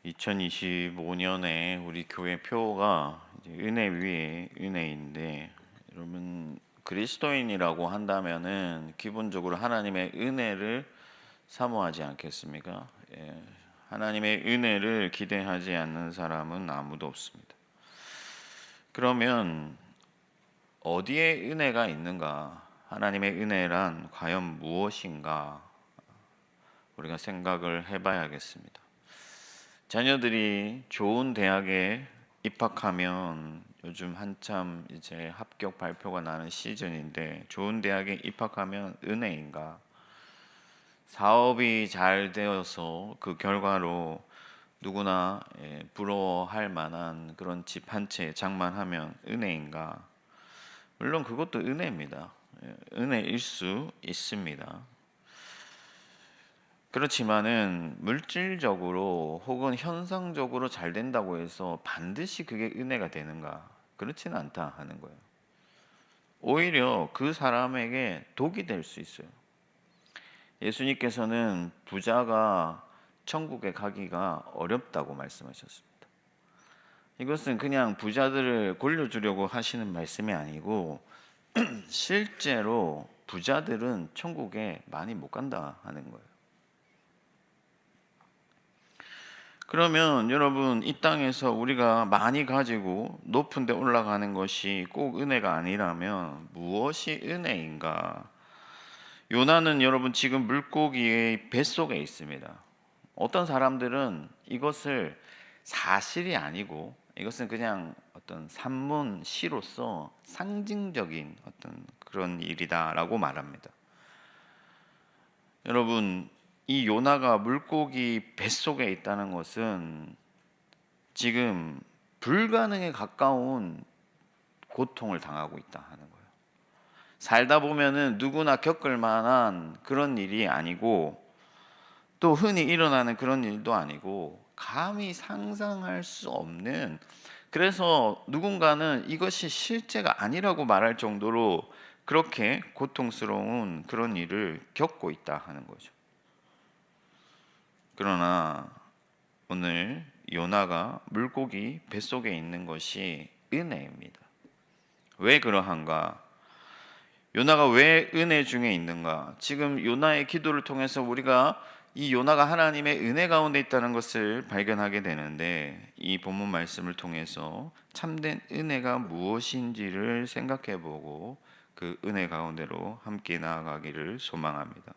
2025년에 우리 교회 표가 이제 은혜 위에 은혜인데, 여러분 그리스도인이라고 한다면은 기본적으로 하나님의 은혜를 사모하지 않겠습니까? 하나님의 은혜를 기대하지 않는 사람은 아무도 없습니다. 그러면 어디에 은혜가 있는가? 하나님의 은혜란 과연 무엇인가? 우리가 생각을 해봐야겠습니다. 자녀들이 좋은 대학에 입학하면 요즘 한참 이제 합격 발표가 나는 시즌인데, 좋은 대학에 입학하면 은혜인가? 사업이 잘 되어서 그 결과로 누구나 부러워할 만한 그런 집 한 채 장만하면 은혜인가? 물론 그것도 은혜입니다. 은혜일 수 있습니다. 그렇지만은 물질적으로 혹은 현상적으로 잘 된다고 해서 반드시 그게 은혜가 되는가? 그렇지는 않다 하는 거예요. 오히려 그 사람에게 독이 될 수 있어요. 예수님께서는 부자가 천국에 가기가 어렵다고 말씀하셨습니다. 이것은 그냥 부자들을 골려주려고 하시는 말씀이 아니고 실제로 부자들은 천국에 많이 못 간다 하는 거예요. 그러면 여러분, 이 땅에서 우리가 많이 가지고 높은 데 올라가는 것이 꼭 은혜가 아니라면 무엇이 은혜인가? 요나는 여러분 지금 물고기의 뱃속에 있습니다. 어떤 사람들은 이것을 사실이 아니고 이것은 그냥 어떤 산문시로서 상징적인 어떤 그런 일이다라고 말합니다. 여러분, 이 요나가 물고기 뱃속에 있다는 것은 지금 불가능에 가까운 고통을 당하고 있다 하는 거예요. 살다 보면은 누구나 겪을 만한 그런 일이 아니고, 또 흔히 일어나는 그런 일도 아니고, 감히 상상할 수 없는, 그래서 누군가는 이것이 실제가 아니라고 말할 정도로 그렇게 고통스러운 그런 일을 겪고 있다 하는 거죠. 그러나 오늘 요나가 물고기 뱃속에 있는 것이 은혜입니다. 왜 그러한가? 요나가 왜 은혜 중에 있는가? 지금 요나의 기도를 통해서 우리가 이 요나가 하나님의 은혜 가운데 있다는 것을 발견하게 되는데, 이 본문 말씀을 통해서 참된 은혜가 무엇인지를 생각해 보고 그 은혜 가운데로 함께 나아가기를 소망합니다.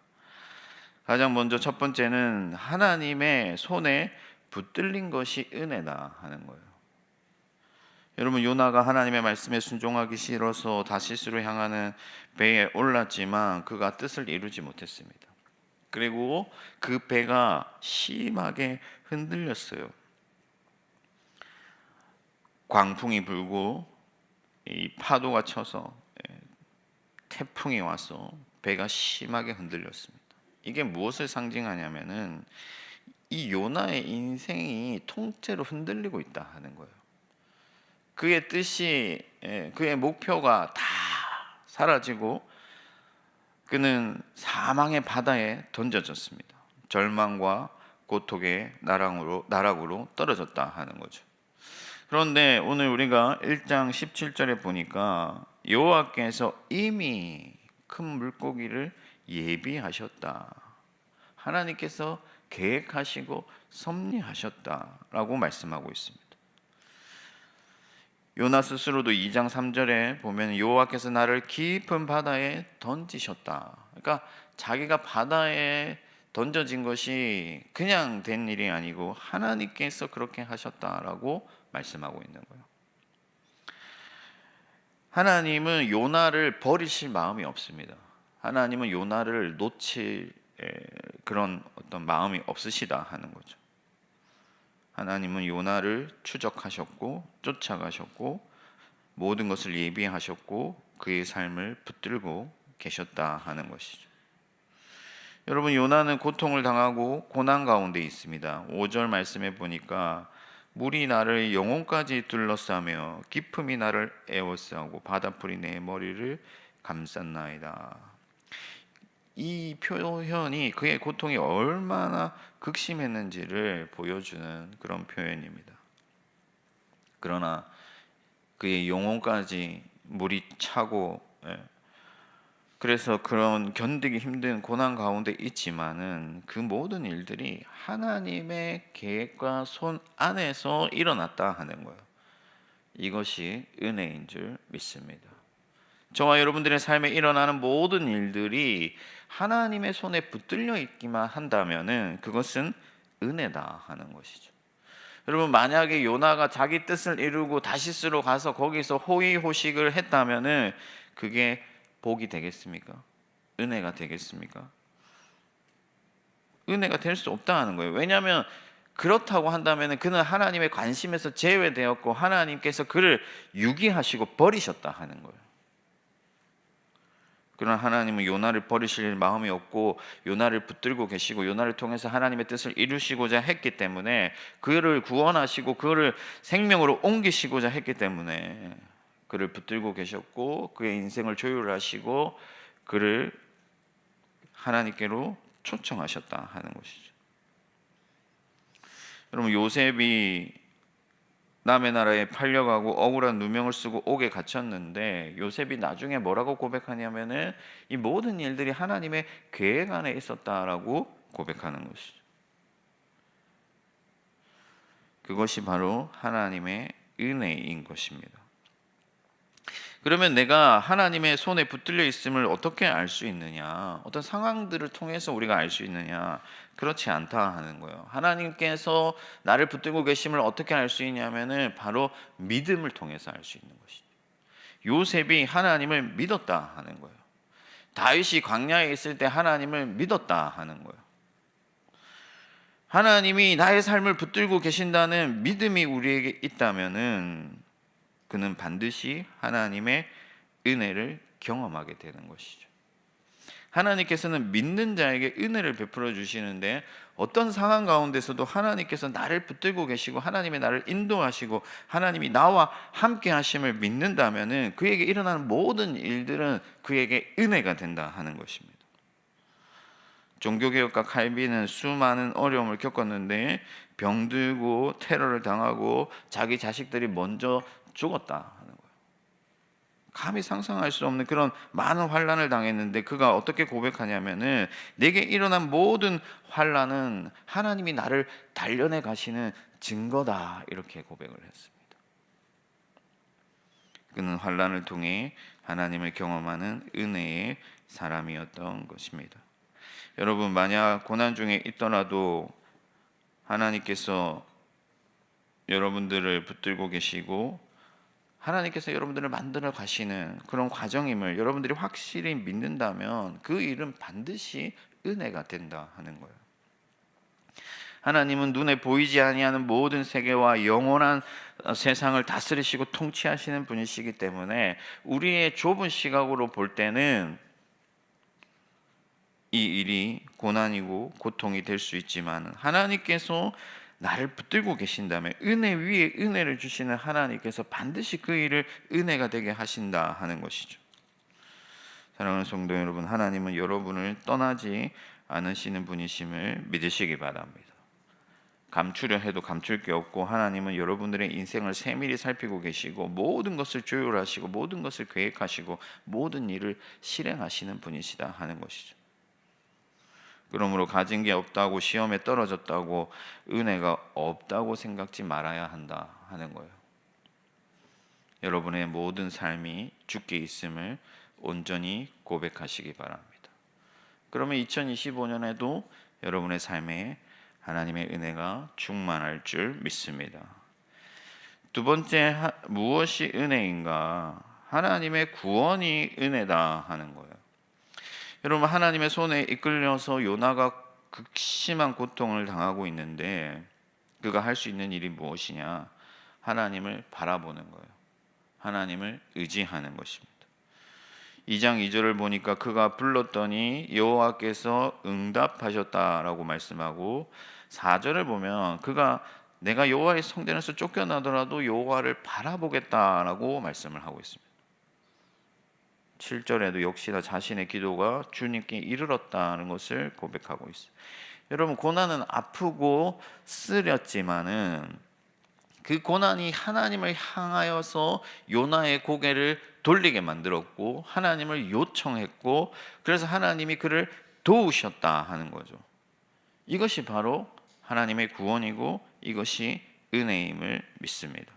가장 먼저 첫 번째는 하나님의 손에 붙들린 것이 은혜다 하는 거예요. 여러분, 요나가 하나님의 말씀에 순종하기 싫어서 다시스로 향하는 배에 올랐지만 그가 뜻을 이루지 못했습니다. 그리고 그 배가 심하게 흔들렸어요. 광풍이 불고 이 파도가 쳐서 태풍이 와서 배가 심하게 흔들렸습니다. 이게 무엇을 상징하냐면은 이 요나의 인생이 통째로 흔들리고 있다 하는 거예요. 그의 뜻이, 그의 목표가 다 사라지고 그는 사망의 바다에 던져졌습니다. 절망과 고통의 나락으로 떨어졌다 하는 거죠. 그런데 오늘 우리가 1장 17절에 보니까 여호와께서 이미 큰 물고기를 예비하셨다. 하나님께서 계획하시고 섭리하셨다라고 말씀하고 있습니다. 요나 스스로도 2장 3절에 보면 여호와께서 나를 깊은 바다에 던지셨다. 그러니까 자기가 바다에 던져진 것이 그냥 된 일이 아니고 하나님께서 그렇게 하셨다라고 말씀하고 있는 거예요. 하나님은 요나를 버리실 마음이 없습니다. 하나님은 요나를 놓칠 그런 어떤 마음이 없으시다 하는 거죠. 하나님은 요나를 추적하셨고 쫓아가셨고 모든 것을 예비하셨고 그의 삶을 붙들고 계셨다 하는 것이죠. 여러분, 요나는 고통을 당하고 고난 가운데 있습니다. 5절 말씀에 보니까 물이 나를 영혼까지 둘러싸며 깊음이 나를 에워싸고 바다풀이 내 머리를 감쌌나이다. 이 표현이 그의 고통이 얼마나 극심했는지를 보여주는 그런 표현입니다. 그러나 그의 영혼까지 물이 차고, 그래서 그런 견디기 힘든 고난 가운데 있지만은 그 모든 일들이 하나님의 계획과 손 안에서 일어났다 하는 거예요. 이것이 은혜인 줄 믿습니다. 저와 여러분들의 삶에 일어나는 모든 일들이 하나님의 손에 붙들려 있기만 한다면은 그것은 은혜다 하는 것이죠. 여러분, 만약에 요나가 자기 뜻을 이루고 다시스로 가서 거기서 호의호식을 했다면은 그게 복이 되겠습니까? 은혜가 되겠습니까? 은혜가 될 수 없다 하는 거예요. 왜냐하면 그렇다고 한다면 그는 하나님의 관심에서 제외되었고 하나님께서 그를 유기하시고 버리셨다 하는 거예요. 그러나 하나님은 요나를 버리실 마음이 없고 요나를 붙들고 계시고 요나를 통해서 하나님의 뜻을 이루시고자 했기 때문에 그를 구원하시고 그를 생명으로 옮기시고자 했기 때문에 그를 붙들고 계셨고 그의 인생을 조율하시고 그를 하나님께로 초청하셨다 하는 것이죠. 여러분, 요셉이 남의 나라에 팔려가고 억울한 누명을 쓰고 옥에 갇혔는데 요셉이 나중에 뭐라고 고백하냐면은 이 모든 일들이 하나님의 계획 안에 있었다라고 고백하는 것이죠. 그것이 바로 하나님의 은혜인 것입니다. 그러면 내가 하나님의 손에 붙들려 있음을 어떻게 알 수 있느냐? 어떤 상황들을 통해서 우리가 알 수 있느냐? 그렇지 않다 하는 거예요. 하나님께서 나를 붙들고 계심을 어떻게 알 수 있냐면은 바로 믿음을 통해서 알 수 있는 것이죠. 요셉이 하나님을 믿었다 하는 거예요. 다윗이 광야에 있을 때 하나님을 믿었다 하는 거예요. 하나님이 나의 삶을 붙들고 계신다는 믿음이 우리에게 있다면은 그는 반드시 하나님의 은혜를 경험하게 되는 것이죠. 하나님께서는 믿는 자에게 은혜를 베풀어 주시는데 어떤 상황 가운데서도 하나님께서 나를 붙들고 계시고 하나님의 나를 인도하시고 하나님이 나와 함께 하심을 믿는다면은 그에게 일어나는 모든 일들은 그에게 은혜가 된다 하는 것입니다. 종교개혁가 칼빈은 수많은 어려움을 겪었는데 병들고 테러를 당하고 자기 자식들이 먼저 죽었다 하는 거예요. 감히 상상할 수 없는 그런 많은 환난을 당했는데 그가 어떻게 고백하냐면은 내게 일어난 모든 환난은 하나님이 나를 단련해 가시는 증거다 이렇게 고백을 했습니다. 그는 환난을 통해 하나님을 경험하는 은혜의 사람이었던 것입니다. 여러분, 만약 고난 중에 있더라도 하나님께서 여러분들을 붙들고 계시고 하나님께서 여러분들을 만들어 가시는 그런 과정임을 여러분들이 확실히 믿는다면 그 일은 반드시 은혜가 된다 하는 거예요. 하나님은 눈에 보이지 아니하는 모든 세계와 영원한 세상을 다스리시고 통치하시는 분이시기 때문에 우리의 좁은 시각으로 볼 때는 이 일이 고난이고 고통이 될 수 있지만 하나님께서 나를 붙들고 계신다면 은혜 위에 은혜를 주시는 하나님께서 반드시 그 일을 은혜가 되게 하신다 하는 것이죠. 사랑하는 성도 여러분, 하나님은 여러분을 떠나지 않으시는 분이심을 믿으시기 바랍니다. 감추려 해도 감출 게 없고 하나님은 여러분들의 인생을 세밀히 살피고 계시고 모든 것을 조율하시고 모든 것을 계획하시고 모든 일을 실행하시는 분이시다 하는 것이죠. 그러므로 가진 게 없다고 시험에 떨어졌다고 은혜가 없다고 생각지 말아야 한다 하는 거예요. 여러분의 모든 삶이 주께 있음을 온전히 고백하시기 바랍니다. 그러면 2025년에도 여러분의 삶에 하나님의 은혜가 충만할 줄 믿습니다. 두 번째, 무엇이 은혜인가? 하나님의 구원이 은혜다 하는 거예요. 여러분, 하나님의 손에 이끌려서 요나가 극심한 고통을 당하고 있는데 그가 할 수 있는 일이 무엇이냐? 하나님을 바라보는 거예요. 하나님을 의지하는 것입니다. 2장 2절을 보니까 그가 불렀더니 여호와께서 응답하셨다라고 말씀하고 4절을 보면 그가 내가 여호와의 성전에서 쫓겨나더라도 여호와를 바라보겠다라고 말씀을 하고 있습니다. 7절에도 역시나 자신의 기도가 주님께 이르렀다는 것을 고백하고 있어요. 여러분, 고난은 아프고 쓰렸지만은 그 고난이 하나님을 향하여서 요나의 고개를 돌리게 만들었고 하나님을 요청했고 그래서 하나님이 그를 도우셨다 하는 거죠. 이것이 바로 하나님의 구원이고 이것이 은혜임을 믿습니다.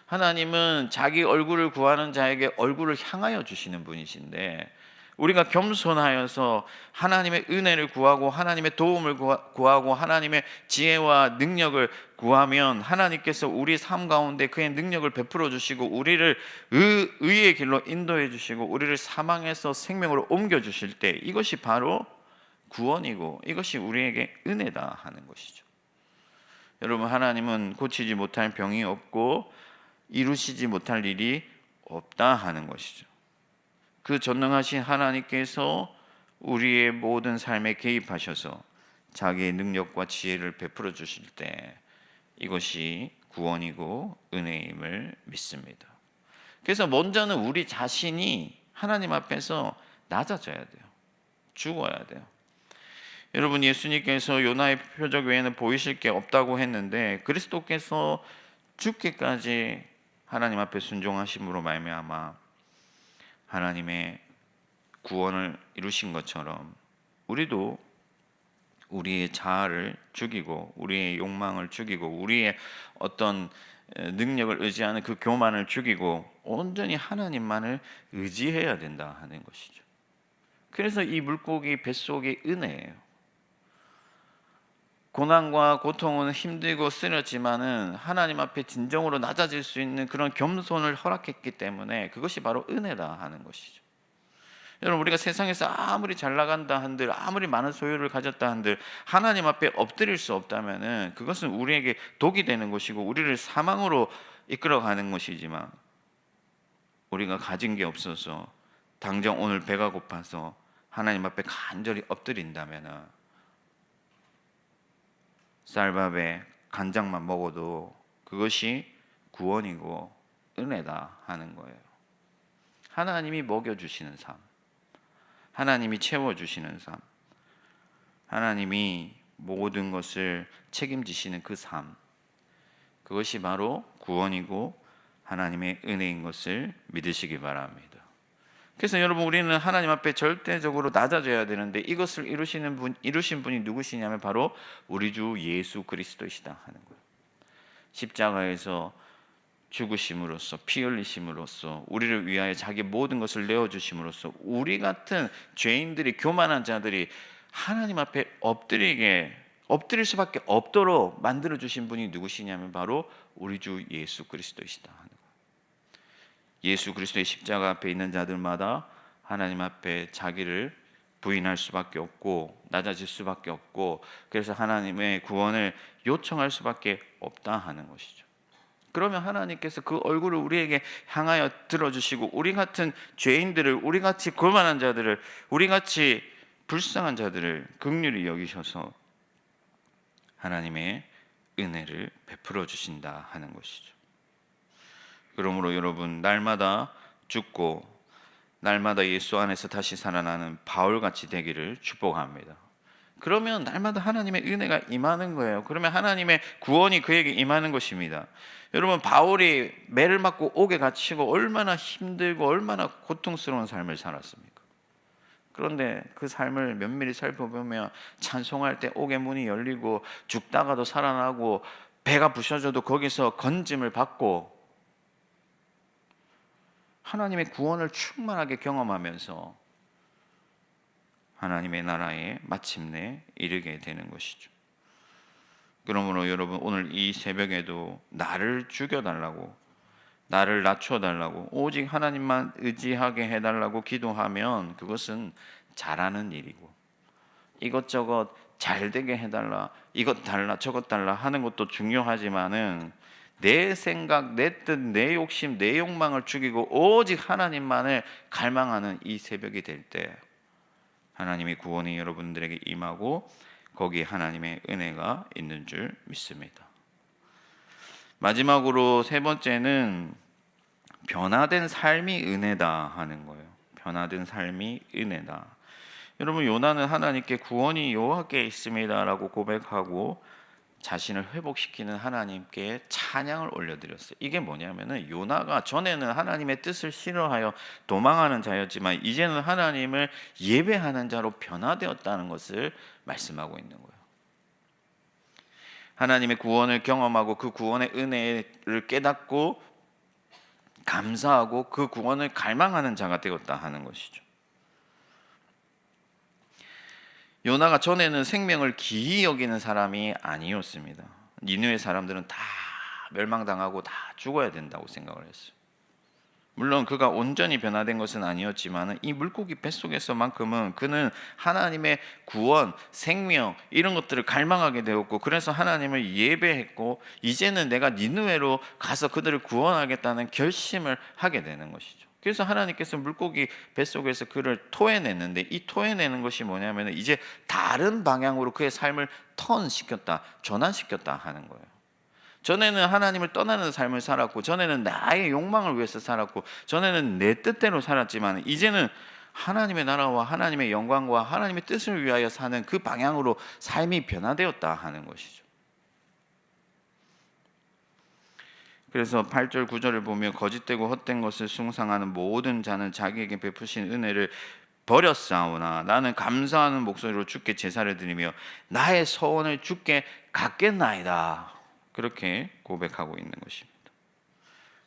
하나님은 자기 얼굴을 구하는 자에게 얼굴을 향하여 주시는 분이신데 우리가 겸손하여서 하나님의 은혜를 구하고 하나님의 도움을 구하고 하나님의 지혜와 능력을 구하면 하나님께서 우리 삶 가운데 그의 능력을 베풀어 주시고 우리를 의의 길로 인도해 주시고 우리를 사망에서 생명으로 옮겨 주실 때 이것이 바로 구원이고 이것이 우리에게 은혜다 하는 것이죠. 여러분, 하나님은 고치지 못할 병이 없고 이루시지 못할 일이 없다 하는 것이죠. 그 전능하신 하나님께서 우리의 모든 삶에 개입하셔서 자기의 능력과 지혜를 베풀어 주실 때 이것이 구원이고 은혜임을 믿습니다. 그래서 먼저는 우리 자신이 하나님 앞에서 낮아져야 돼요. 죽어야 돼요. 여러분, 예수님께서 요나의 표적 외에는 보이실 게 없다고 했는데 그리스도께서 죽기까지 하나님 앞에 순종하심으로 말미암아 하나님의 구원을 이루신 것처럼 우리도 우리의 자아를 죽이고 우리의 욕망을 죽이고 우리의 어떤 능력을 의지하는 그 교만을 죽이고 온전히 하나님만을 의지해야 된다 하는 것이죠. 그래서 이 물고기 뱃속의 은혜예요. 고난과 고통은 힘들고 쓰렸지만은 하나님 앞에 진정으로 낮아질 수 있는 그런 겸손을 허락했기 때문에 그것이 바로 은혜다 하는 것이죠. 여러분, 우리가 세상에서 아무리 잘 나간다 한들 아무리 많은 소유를 가졌다 한들 하나님 앞에 엎드릴 수 없다면은 그것은 우리에게 독이 되는 것이고 우리를 사망으로 이끌어가는 것이지만 우리가 가진 게 없어서 당장 오늘 배가 고파서 하나님 앞에 간절히 엎드린다면은 쌀밥에 간장만 먹어도 그것이 구원이고 은혜다 하는 거예요. 하나님이 먹여주시는 삶, 하나님이 채워주시는 삶, 하나님이 모든 것을 책임지시는 그 삶, 그것이 바로 구원이고 하나님의 은혜인 것을 믿으시기 바랍니다. 그래서 여러분, 우리는 하나님 앞에 절대적으로 낮아져야 되는데 이것을 이루신 분이 누구시냐면 바로 우리 주 예수 그리스도이시다 하는 거예요. 십자가에서 죽으심으로써 피 흘리심으로써 우리를 위하여 자기 모든 것을 내어주심으로써 우리 같은 죄인들이 교만한 자들이 하나님 앞에 엎드릴 수밖에 없도록 만들어 주신 분이 누구시냐면 바로 우리 주 예수 그리스도이시다 하는 거예요. 예수 그리스도의 십자가 앞에 있는 자들마다 하나님 앞에 자기를 부인할 수밖에 없고 낮아질 수밖에 없고 그래서 하나님의 구원을 요청할 수밖에 없다 하는 것이죠. 그러면 하나님께서 그 얼굴을 우리에게 향하여 들어주시고 우리 같은 죄인들을, 우리 같이 교만한 자들을, 우리 같이 불쌍한 자들을 긍휼히 여기셔서 하나님의 은혜를 베풀어 주신다 하는 것이죠. 그러므로 여러분, 날마다 죽고 날마다 예수 안에서 다시 살아나는 바울같이 되기를 축복합니다. 그러면 날마다 하나님의 은혜가 임하는 거예요. 그러면 하나님의 구원이 그에게 임하는 것입니다. 여러분, 바울이 매를 맞고 옥에 갇히고 얼마나 힘들고 얼마나 고통스러운 삶을 살았습니까? 그런데 그 삶을 면밀히 살펴보면 찬송할 때 옥의 문이 열리고 죽다가도 살아나고 배가 부셔져도 거기서 건짐을 받고 하나님의 구원을 충만하게 경험하면서 하나님의 나라에 마침내 이르게 되는 것이죠. 그러므로 여러분, 오늘 이 새벽에도 나를 죽여달라고, 나를 낮춰달라고, 오직 하나님만 의지하게 해달라고 기도하면 그것은 잘하는 일이고 이것저것 잘되게 해달라, 이것 달라 저것 달라 하는 것도 중요하지만은 내 생각, 내 뜻, 내 욕심, 내 욕망을 죽이고 오직 하나님만을 갈망하는 이 새벽이 될 때 하나님의 구원이 여러분들에게 임하고 거기에 하나님의 은혜가 있는 줄 믿습니다. 마지막으로 세 번째는 변화된 삶이 은혜다 하는 거예요. 변화된 삶이 은혜다. 여러분, 요나는 하나님께 구원이 여호와께 있습니다라고 고백하고 자신을 회복시키는 하나님께 찬양을 올려드렸어요. 이게 뭐냐면은 요나가 전에는 하나님의 뜻을 싫어하여 도망하는 자였지만 이제는 하나님을 예배하는 자로 변화되었다는 것을 말씀하고 있는 거예요. 하나님의 구원을 경험하고 그 구원의 은혜를 깨닫고 감사하고 그 구원을 갈망하는 자가 되었다 하는 것이죠. 요나가 전에는 생명을 기이 여기는 사람이 아니었습니다. 니느웨 사람들은 다 멸망당하고 다 죽어야 된다고 생각을 했어요. 물론 그가 온전히 변화된 것은 아니었지만 이 물고기 뱃속에서만큼은 그는 하나님의 구원, 생명 이런 것들을 갈망하게 되었고, 그래서 하나님을 예배했고 이제는 내가 니느웨로 가서 그들을 구원하겠다는 결심을 하게 되는 것이죠. 그래서 하나님께서 물고기 뱃속에서 그를 토해냈는데, 이 토해내는 것이 뭐냐면 이제 다른 방향으로 그의 삶을 턴시켰다, 전환시켰다 하는 거예요. 전에는 하나님을 떠나는 삶을 살았고, 전에는 나의 욕망을 위해서 살았고, 전에는 내 뜻대로 살았지만 이제는 하나님의 나라와 하나님의 영광과 하나님의 뜻을 위하여 사는 그 방향으로 삶이 변화되었다 하는 것이죠. 그래서 8절 9절을 보면 거짓되고 헛된 것을 숭상하는 모든 자는 자기에게 베푸신 은혜를 버렸사오나 나는 감사하는 목소리로 주께 제사를 드리며 나의 소원을 주께 갚겠나이다. 그렇게 고백하고 있는 것입니다.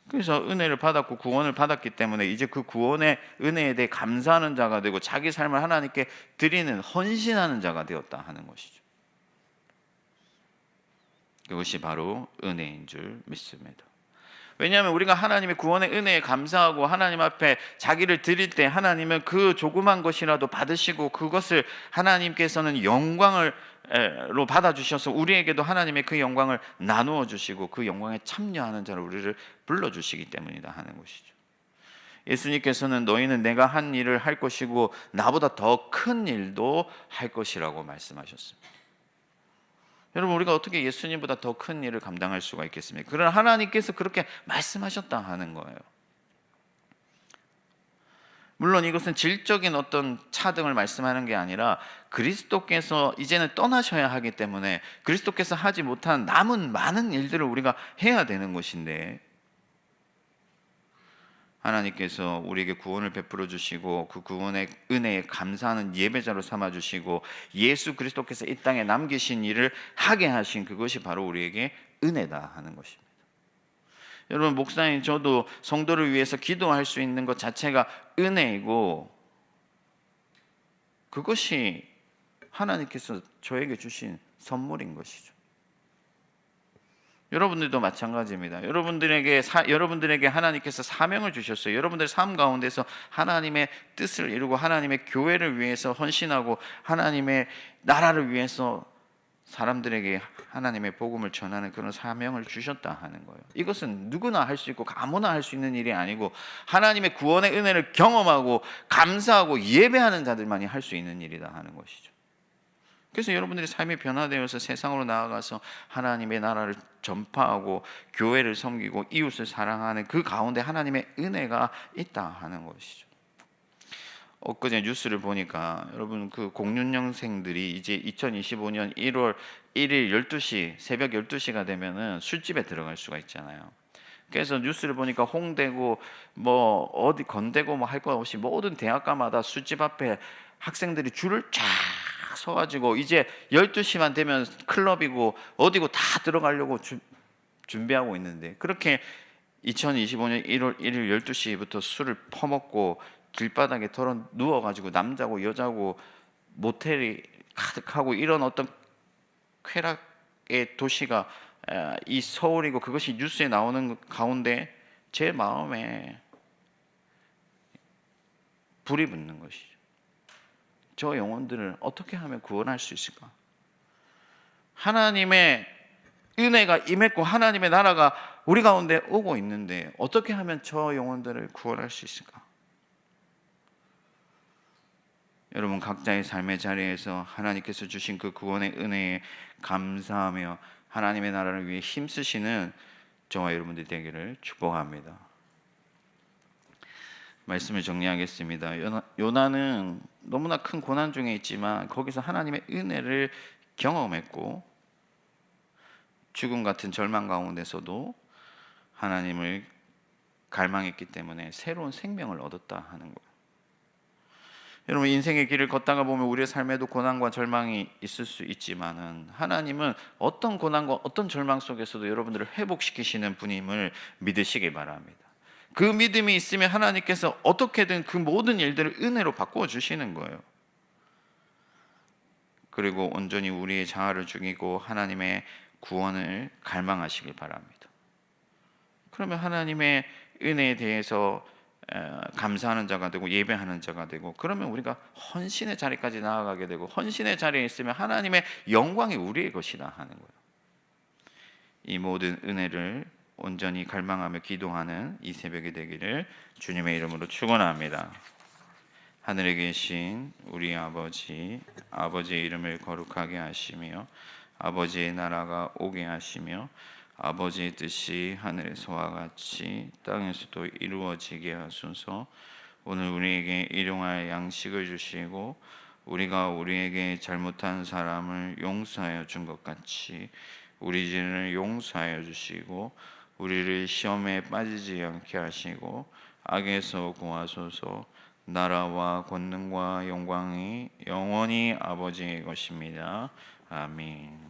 그래서 은혜를 받았고 구원을 받았기 때문에 이제 그 구원의 은혜에 대해 감사하는 자가 되고 자기 삶을 하나님께 드리는 헌신하는 자가 되었다 하는 것이죠. 그것이 바로 은혜인 줄 믿습니다. 왜냐하면 우리가 하나님의 구원의 은혜에 감사하고 하나님 앞에 자기를 드릴 때 하나님은 그 조그만 것이라도 받으시고 그것을 하나님께서는 영광으로 받아주셔서 우리에게도 하나님의 그 영광을 나누어 주시고 그 영광에 참여하는 자로 우리를 불러주시기 때문이다 하는 것이죠. 예수님께서는 너희는 내가 한 일을 할 것이고 나보다 더 큰 일도 할 것이라고 말씀하셨습니다. 여러분, 우리가 어떻게 예수님보다 더 큰 일을 감당할 수가 있겠습니까? 그러나 하나님께서 그렇게 말씀하셨다 하는 거예요. 물론 이것은 질적인 어떤 차등을 말씀하는 게 아니라 그리스도께서 이제는 떠나셔야 하기 때문에 그리스도께서 하지 못한 남은 많은 일들을 우리가 해야 되는 것인데, 하나님께서 우리에게 구원을 베풀어 주시고 그 구원의 은혜에 감사하는 예배자로 삼아 주시고 예수 그리스도께서 이 땅에 남기신 일을 하게 하신 그것이 바로 우리에게 은혜다 하는 것입니다. 여러분, 목사님 저도 성도를 위해서 기도할 수 있는 것 자체가 은혜이고 그것이 하나님께서 저에게 주신 선물인 것이죠. 여러분들도 마찬가지입니다. 여러분들에게 하나님께서 사명을 주셨어요. 여러분들 삶 가운데서 하나님의 뜻을 이루고 하나님의 교회를 위해서 헌신하고 하나님의 나라를 위해서 사람들에게 하나님의 복음을 전하는 그런 사명을 주셨다 하는 거예요. 이것은 누구나 할 수 있고 아무나 할 수 있는 일이 아니고 하나님의 구원의 은혜를 경험하고 감사하고 예배하는 자들만이 할 수 있는 일이다 하는 것이죠. 그래서 여러분들이 삶이 변화되어서 세상으로 나아가서 하나님의 나라를 전파하고 교회를 섬기고 이웃을 사랑하는 그 가운데 하나님의 은혜가 있다 하는 것이죠. 엊그제 뉴스를 보니까 여러분, 그 06년생들이 이제 2025년 1월 1일 12시 새벽 12시가 되면은 술집에 들어갈 수가 있잖아요. 그래서 뉴스를 보니까 홍대고 뭐 어디 건대고 뭐 할 것 없이 모든 대학가마다 술집 앞에 학생들이 줄을 쫙 서가지고 이제 12시만 되면 클럽이고 어디고 다 들어가려고 준비하고 있는데, 그렇게 2025년 1월 1일 12시부터 술을 퍼먹고 길바닥에 털어 누워가지고 남자고 여자고 모텔이 가득하고 이런 어떤 쾌락의 도시가 이 서울이고 그것이 뉴스에 나오는 가운데 제 마음에 불이 붙는 것이죠. 저 영혼들을 어떻게 하면 구원할 수 있을까? 하나님의 은혜가 임했고 하나님의 나라가 우리 가운데 오고 있는데 어떻게 하면 저 영혼들을 구원할 수 있을까? 여러분, 각자의 삶의 자리에서 하나님께서 주신 그 구원의 은혜에 감사하며 하나님의 나라를 위해 힘쓰시는 저와 여러분들이 되기를 축복합니다. 말씀을 정리하겠습니다. 요나는 너무나 큰 고난 중에 있지만 거기서 하나님의 은혜를 경험했고, 죽음 같은 절망 가운데서도 하나님을 갈망했기 때문에 새로운 생명을 얻었다 하는 거예요. 여러분, 인생의 길을 걷다가 보면 우리의 삶에도 고난과 절망이 있을 수 있지만은 하나님은 어떤 고난과 어떤 절망 속에서도 여러분들을 회복시키시는 분임을 믿으시기 바랍니다. 그 믿음이 있으면 하나님께서 어떻게든 그 모든 일들을 은혜로 바꾸어 주시는 거예요. 그리고 온전히 우리의 자아를 죽이고 하나님의 구원을 갈망하시길 바랍니다. 그러면 하나님의 은혜에 대해서 감사하는 자가 되고 예배하는 자가 되고, 그러면 우리가 헌신의 자리까지 나아가게 되고, 헌신의 자리에 있으면 하나님의 영광이 우리의 것이다 하는 거예요. 이 모든 은혜를 온전히 갈망하며 기도하는 이 새벽이 되기를 주님의 이름으로 축원합니다. 하늘에 계신 우리 아버지, 아버지의 이름을 거룩하게 하시며 아버지의 나라가 오게 하시며 아버지의 뜻이 하늘에서와 같이 땅에서도 이루어지게 하소서. 오늘 우리에게 일용할 양식을 주시고 우리가 우리에게 잘못한 사람을 용서하여 준 것 같이 우리 죄를 용서하여 주시고 우리를 시험에 빠지지 않게 하시고 악에서 구하소서. 나라와 권능과 영광이 영원히 아버지의 것입니다. 아멘.